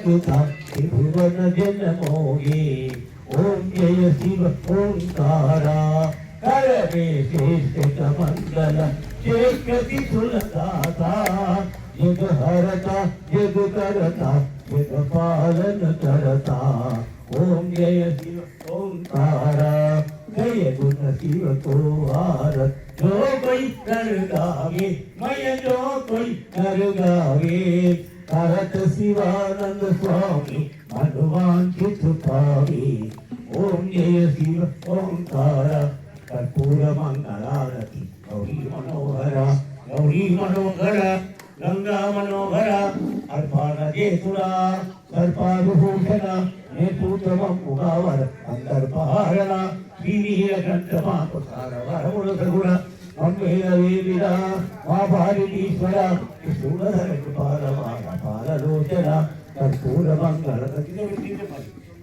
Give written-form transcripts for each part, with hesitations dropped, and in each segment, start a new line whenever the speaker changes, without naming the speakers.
त्रिभुवन जन मोहे ओम जय शिव ओंकारा कर में श्रेष्ठ मंगल शेखति सुलदाता जग हरता जग करता जग पालन करता ओम जय शिव ओंकारा जय गुण शिव को भारत जो कोई कर गावे मैं जो कोई कर गावे करत शिवानंद स्वामी मनवांछित पावे ओम जय शिव ओंकार कर्पूर मंगलारति गौरी मनोहर गंगा मनोहर अर्पण जेतुरा सर्पाभूषण नेतृत्वम मुगावर अंतर्पहारण श्रीवीर कंठमाकुसार वरमुल सगुण अम्बेरवीरा महाभारिणीश्वर सूरधर कृपाललोचन कर्पूर मंगल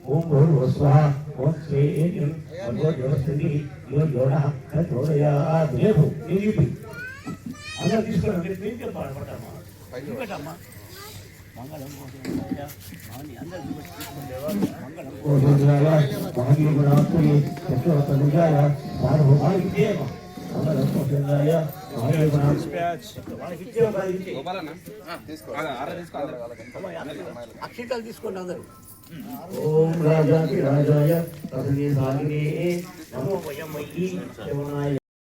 ओम भूर्भुवस्वाहा ओम श्रीं भगवद्वस्ति योजना कठोरया देवु निलिपि అందరూ తీసుకోండి మీరు పేరు పాడబడ్డామా ఎందుకటమ్మా మంగళం అందరూ తీసుకుంటేవా మంగళం చక్రవర్తులుగాయ సార్వభౌమానికి దేవ మంగళం పోతున్నాయ అక్షింతలు తీసుకోండి అందరూ ఓం రాజాకి రాజాయ తస్మై సాగినే నమో వయమయీ శివనాయ